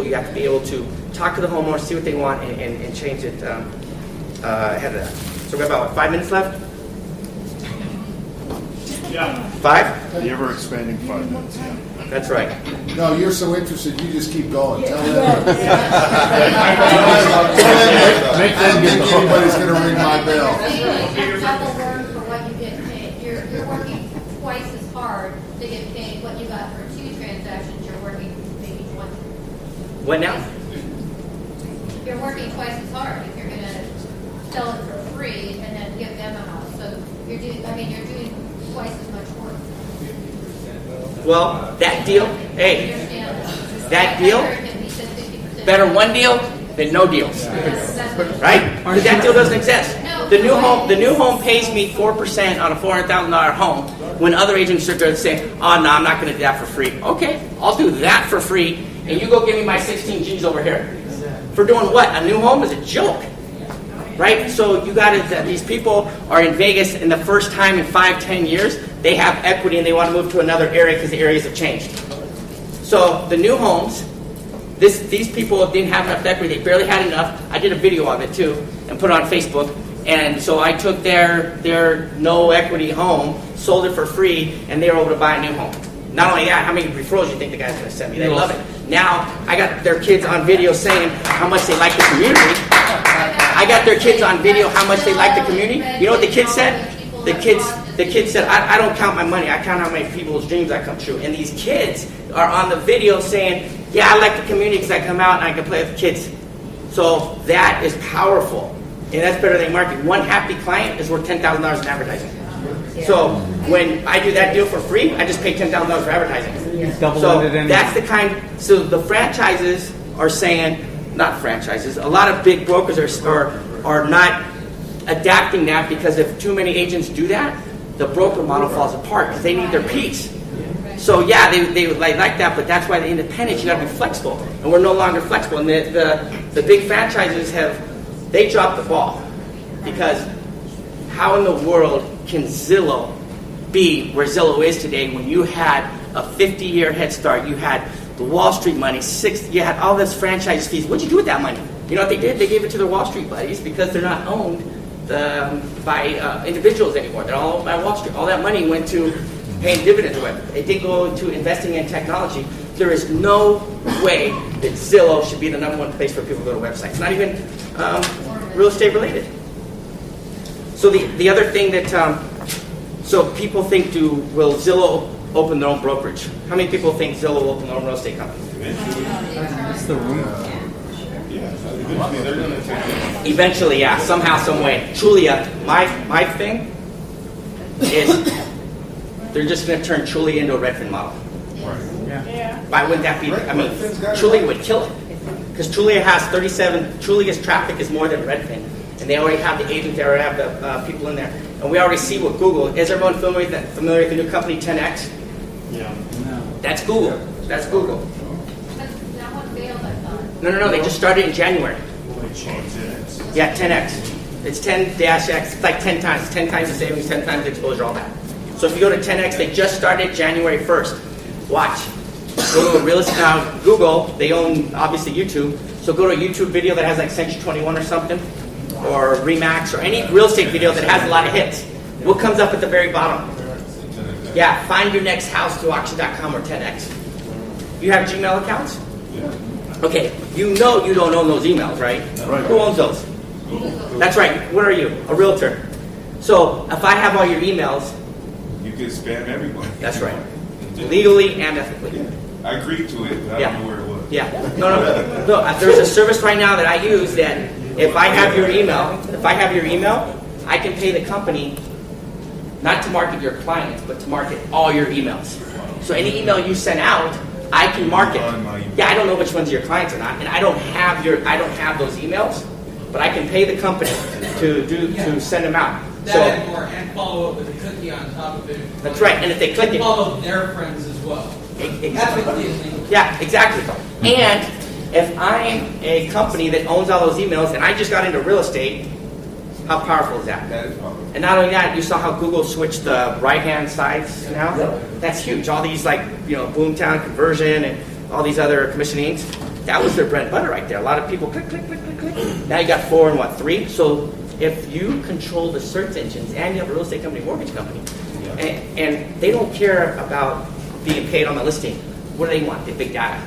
You have to be able to talk to the homeowner, see what they want, and change it ahead of that. So we have about 5 minutes left? Yeah. 5? The ever-expanding 5 minutes, yeah. That's right. No, you're so interested, you just keep going. Tell them. Make I don't them get think the anybody's going to ring my bell. Double work for what you get paid. You're working twice as hard to get paid what you got for 2 transactions. You're working maybe 1. What now? You're working twice as hard if you're going to sell it for free and then give them a house. So you're doing twice as much work. Well, that deal, hey, that deal, better one deal than no deals, right? Because that deal doesn't exist. The new home pays me 4% on a $400,000 home when other agents are going to say, oh, no, I'm not going to do that for free. Okay, I'll do that for free, and you go give me my 16 G's over here. For doing what? A new home is a joke. Right? So you got to, these people are in Vegas and the first time in 5-10 years, they have equity and they want to move to another area because the areas have changed. So the new homes, these people didn't have enough equity. They barely had enough. I did a video of it too and put it on Facebook. And so I took their no equity home, sold it for free, and they were able to buy a new home. Not only that, how many referrals do you think the guy's going to send me? They love it. Now I got their kids on video saying how much they like the community. I got their kids on video how much they like the community. You know what the kids said? The kids said, I don't count my money. I count how many people's dreams I come true. And these kids are on the video saying, yeah, I like the community because I come out and I can play with the kids. So that is powerful. And that's better than marketing. One happy client is worth $10,000 in advertising. So when I do that deal for free, I just pay $10,000 for advertising. So that's the kind. So the franchises are saying, not franchises. A lot of big brokers are not adapting that because if too many agents do that, the broker model falls apart because they need their piece. So yeah, they would like that, but that's why the independents, you got to be flexible, and we're no longer flexible. And the big franchises they dropped the ball because how in the world can Zillow be where Zillow is today when you had a 50-year head start, you had the Wall Street money, you had all this franchise fees. What'd you do with that money? You know what they did? They gave it to their Wall Street buddies because they're not owned by individuals anymore. They're all owned by Wall Street. All that money went to paying dividends away. It didn't go into investing in technology. There is no way that Zillow should be the #1 place for people to go to websites. Not even real estate related. So the other thing that, so people think, will Zillow open their own brokerage? How many people think Zillow will open their own real estate company? That's the rumor. Eventually, yeah, somehow, some way. Trulia, my thing is they're just going to turn Trulia into a Redfin model. Why wouldn't that be? I mean, Trulia would kill it because Trulia has 37. Trulia's traffic is more than Redfin, and they already have the agents. They already have the people in there, and we already see what Google. Is everyone familiar with the new company 10X? Yeah. That's Google. That's Google. That one failed, I thought. No. They just started in January. Yeah, 10X. It's 10-X. It's like 10 times. 10 times the savings, 10 times the exposure, all that. So if you go to 10X, they just started January 1st. Watch. Go to real estate now. Google. They own obviously YouTube. So go to a YouTube video that has like Century 21 or something, or Remax, or any real estate video that has a lot of hits. What comes up at the very bottom? Yeah, find your next house through auction.com or 10X. You have Gmail accounts? Okay, you know you don't own those emails, right? Who owns those? That's right. What are you? A realtor. So if I have all your emails, you can spam everybody. That's right. Legally and ethically. Yeah. I agreed to it, but I don't know where it was. Yeah. No. There's a service right now that I use that if I have your email, I can pay the company not to market your clients, but to market all your emails. So any email you send out, I can market. Yeah, I don't know which ones are your clients or not, and I don't have those emails, but I can pay the company to send them out. That and more, and follow up with a cookie on top of it. That's right, and if they click it, follow their friends as well. Exactly. Yeah, exactly. And if I'm a company that owns all those emails, and I just got into real estate, how powerful is that? That is powerful. And not only that, you saw how Google switched the right-hand sides now? That's huge. All these Boomtown conversion and all these other commissionings. That was their bread and butter right there. A lot of people click, click, click, click, click. Now you got 4 and what, 3? So if you control the search engines and you have a real estate company, mortgage company, and they don't care about being paid on the listing, what do they want? The big data.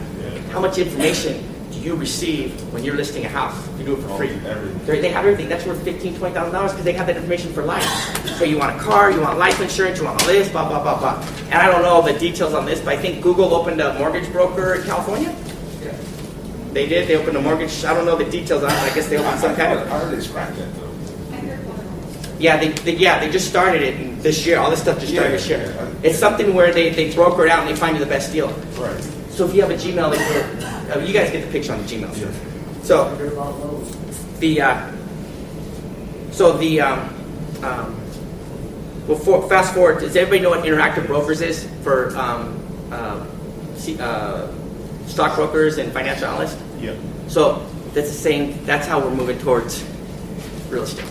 How much information do you receive when you're listing a house? You do it for free. They have everything. That's worth $15,000, $20,000 because they have that information for life. So you want a car, you want life insurance, you want all this, blah, blah, blah, blah. And I don't know the details on this, but I think Google opened a mortgage broker in California. They did. They opened a mortgage. I don't know the details on it. I guess they opened some kind of. How did they crack that though? Yeah, they just started it this year. All this stuff just started this year. It's something where they broker it out and they find you the best deal. Right. So if you have a Gmail, you guys get the picture on the Gmail. So fast forward. Does everybody know what interactive brokers is for stockbrokers and financial analysts? Yeah. So that's the same. That's how we're moving towards real estate,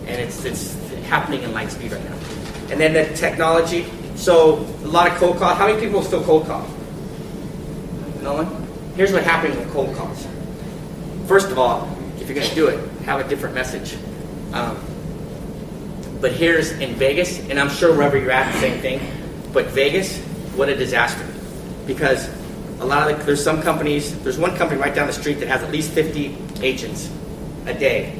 and it's happening in light speed right now. And then the technology. So a lot of cold calls. How many people still cold call? No one? Here's what happens with cold calls. First of all, if you're going to do it, have a different message. But here's in Vegas, and I'm sure wherever you're at, the same thing. But Vegas, what a disaster. Because there's some companies, there's one company right down the street that has at least 50 agents a day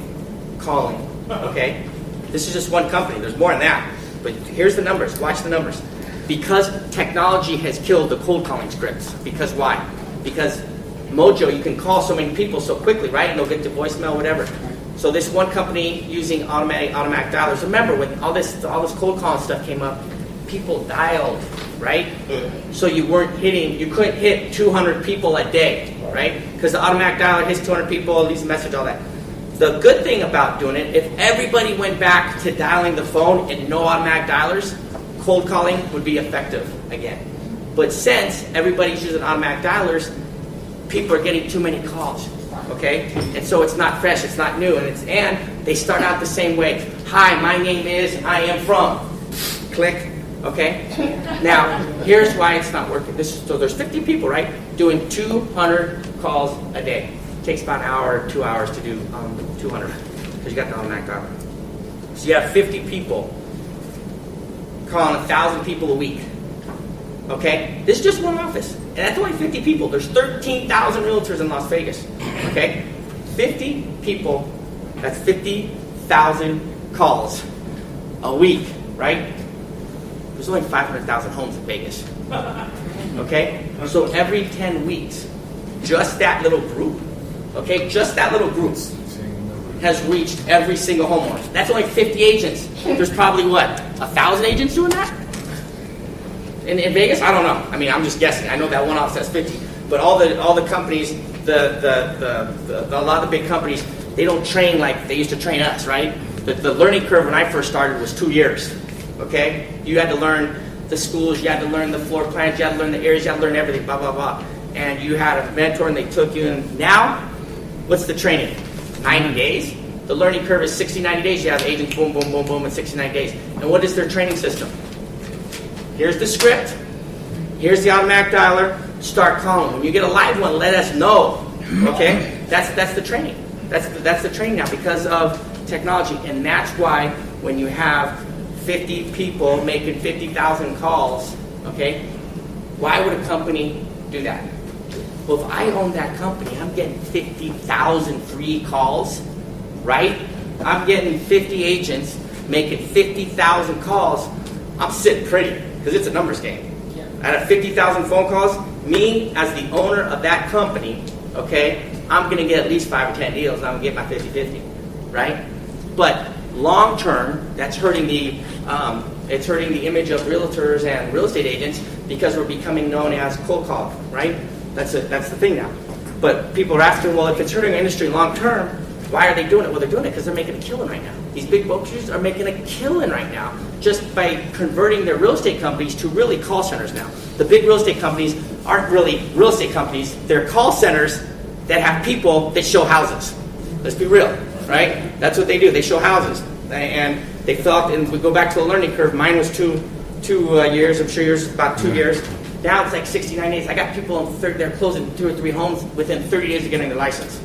calling, okay? This is just one company. There's more than that. But here's the numbers. Watch the numbers. Because technology has killed the cold calling scripts. Because why? Because Mojo, you can call so many people so quickly, right? And they'll get to voicemail, whatever. So this one company using automatic dialers. Remember, when all this cold calling stuff came up, people dialed, right? So you couldn't hit 200 people a day, right? Because the automatic dialer hits 200 people, leaves a message, all that. The good thing about doing it, if everybody went back to dialing the phone and no automatic dialers, cold calling would be effective again. But since everybody's using automatic dialers, people are getting too many calls, okay? And so it's not fresh, it's not new, and they start out the same way. Hi, my name is, I am from. Click, okay? Now, here's why it's not working. So there's 50 people, right, doing 200 calls a day. It takes about an hour, 2 hours to do 200, because you got the automatic dialer. So you have 50 people calling 1,000 people a week. Okay? This is just one office. And that's only 50 people. There's 13,000 realtors in Las Vegas. Okay? 50 people, that's 50,000 calls a week, right? There's only 500,000 homes in Vegas. Okay? So every 10 weeks, just that little group, okay, just that little group has reached every single homeowner. That's only 50 agents. There's probably, 1,000 agents doing that? In Vegas? I don't know. I mean, I'm just guessing. I know that one office has 50. But all the companies, a lot of the big companies, they don't train like they used to train us, right? The learning curve when I first started was 2 years, okay? You had to learn the schools, you had to learn the floor plans, you had to learn the areas, you had to learn everything, blah, blah, blah. And you had a mentor and they took you in. Now, what's the training? 90 days? The learning curve is 60, 90 days. You have agents, boom, boom, boom, boom, in 60, 90 days. And what is their training system? Here's the script. Here's the automatic dialer. Start calling. When you get a live one, let us know. Okay? That's the training. That's the training now because of technology. And that's why when you have 50 people making 50,000 calls, okay, why would a company do that? Well, if I own that company, I'm getting 50,000 free calls, right? I'm getting 50 agents making 50,000 calls. I'm sitting pretty because it's a numbers game. Out of 50,000 phone calls, me as the owner of that company, okay, I'm going to get at least 5 or 10 deals and I'm going to get my 50-50, right? But long term, that's hurting the image of realtors and real estate agents because we're becoming known as cold call, right? That's the thing now. But people are asking, well, if it's hurting our industry long term, why are they doing it? Well, they're doing it because they're making a killing right now. These big brokers are making a killing right now just by converting their real estate companies to really call centers now. The big real estate companies aren't really real estate companies. They're call centers that have people that show houses. Let's be real, right? That's what they do. They show houses. And they fill out, and we go back to the learning curve. Mine was two years. I'm sure yours is about 2 years. Now it's like 69 days. I got people they're closing 2 or 3 homes within 30 days of getting their license.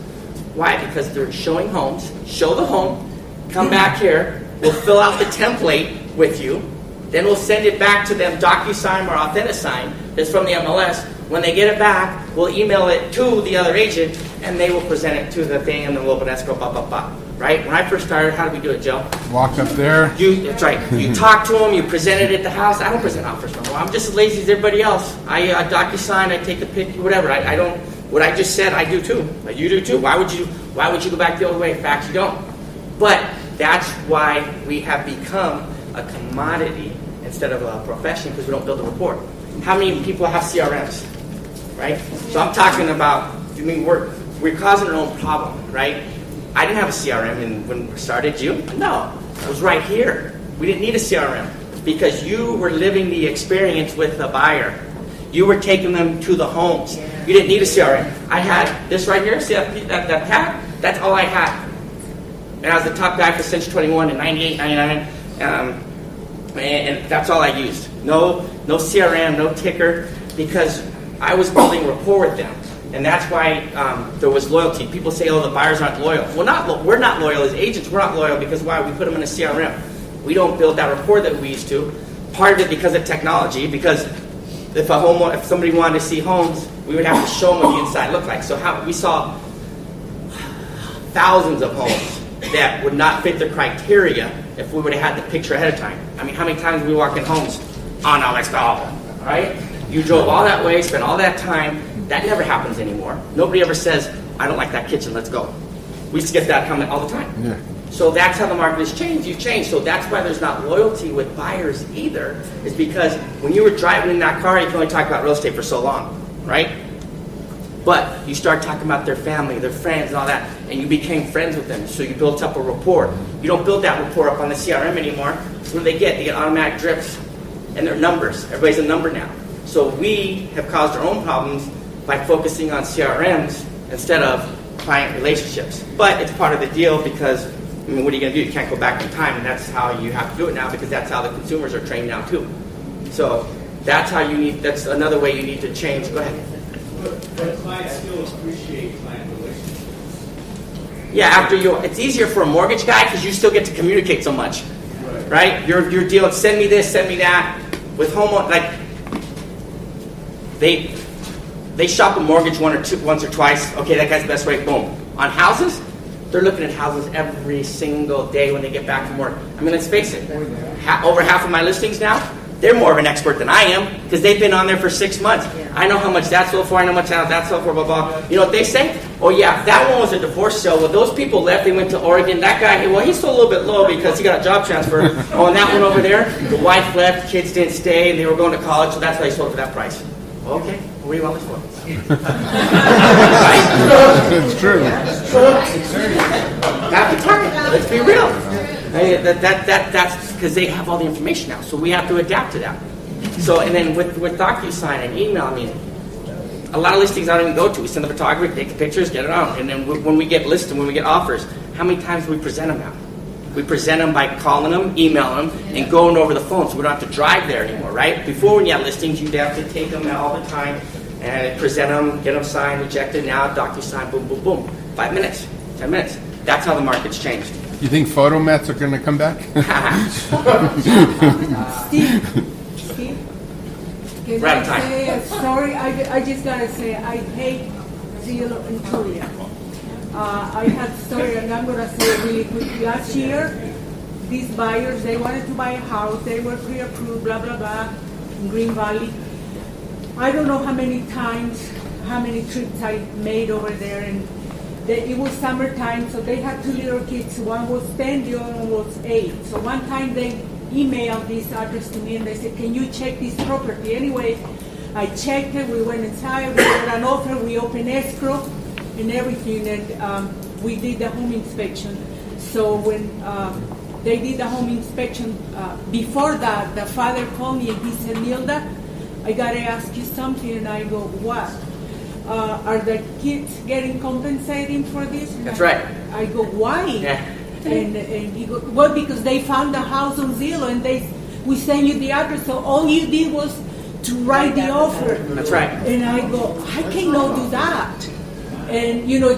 Why? Because they're showing homes, show the home, come back here, we'll fill out the template with you, then we'll send it back to them, DocuSign or AuthentiSign, that's from the MLS. When they get it back, we'll email it to the other agent, and they will present it to the thing, and then we'll open escrow, blah, blah, blah. Right? When I first started, how did we do it, Joe? Walk up there. That's right. You talk to them, you present it at the house. I don't present offers no more. I'm just as lazy as everybody else. I DocuSign, I take a picture, whatever. I don't, what I just said, I do too. You do too. Why would you go back the old way? In fact, you don't. But that's why we have become a commodity instead of a profession, because we don't build a rapport. How many people have CRMs? Right? So I'm talking about, I mean, we're causing our own problem, right? I didn't have a CRM when we started. You? No. It was right here. We didn't need a CRM because you were living the experience with the buyer. You were taking them to the homes. You didn't need a CRM. I had this right here. See that pad? That's all I had. And I was the top guy for Century 21 in 98, 99. And that's all I used. No CRM, no ticker, because I was building rapport with them. And that's why there was loyalty. People say, oh, the buyers aren't loyal. Well, we're not loyal as agents. We're not loyal because why? We put them in a CRM. We don't build that rapport that we used to. Part of it because of technology, because if somebody wanted to see homes, we would have to show them what the inside looked like. So we saw thousands of homes that would not fit the criteria if we would have had the picture ahead of time. I mean, how many times we walk in homes? Oh, no, let's go. Right? You drove all that way, spent all that time. That never happens anymore. Nobody ever says, I don't like that kitchen, let's go. We used to get that comment all the time. Yeah. So that's how the market has changed. You've changed. So that's why there's not loyalty with buyers either, is because when you were driving in that car, you can only talk about real estate for so long, right? But you start talking about their family, their friends, and all that, and you became friends with them, so you built up a rapport. You don't build that rapport up on the CRM anymore. So what do they get? They get automatic drips and their numbers. Everybody's a number now. So we have caused our own problems by focusing on CRMs instead of client relationships. But it's part of the deal because, I mean, what are you going to do? You can't go back in time, and that's how you have to do it now because that's how the consumers are trained now too. So that's another way you need to change. Go ahead. But clients still appreciate client relationships. Yeah, it's easier for a mortgage guy because you still get to communicate so much, right? Your deal, send me this, send me that. With homeowners, like they shop a mortgage once or twice. Okay, that guy's the best rate. Boom. On houses, they're looking at houses every single day when they get back from work. I mean, let's face it. Over half of my listings now, they're more of an expert than I am because they've been on there for 6 months. I know how much that's sold for. I know how much that's sold for. Blah blah. You know what they say? Oh yeah, that one was a divorce sale. Well, those people left. They went to Oregon. That guy, well, he sold a little bit low because he got a job transfer. Oh, and that one over there, the wife left, kids didn't stay, and they were going to college, so that's why he sold for that price. Okay, what do you want this for? It's true. Have to target. Let's be real. That's because they have all the information now, so we have to adapt to that. So, and then with DocuSign and email, I mean, a lot of listings I don't even go to. We send the photographer, take the pictures, get it out, and then when we get listed, when we get offers, how many times do we present them now? We present them by calling them, emailing them, and going over the phone, so we don't have to drive there anymore, right? Before, when you had listings, you'd have to take them all the time and present them, get them signed, rejected. Now, DocuSign, boom, boom, boom. 5 minutes, 10 minutes. That's how the market's changed. You think photomats are going to come back? Steve, can We're out of I time. say, sorry, I just gotta say, I hate Zillow and Julia. I had a story, and I'm gonna say it really quick. Last year, these buyers, they wanted to buy a house, they were pre-approved, blah, blah, blah, in Green Valley. I don't know how many times, how many trips I made over there, and it was summertime, so they had 2 little kids. One was 10, the other one was 8. So one time they emailed this address to me, and they said, can you check this property? Anyway, I checked it, we went inside, we got an offer, we opened escrow and everything, and we did the home inspection. So when they did the home inspection, before that, the father called me and he said, Nilda, I gotta ask you something. And I go, what? Are the kids getting compensating for this? That's right. I go, why? Yeah. And he goes, well, because they found the house on Zillow and we sent you the address, so all you did was to write the offer. That's right. And I go, I cannot do that. And, you know,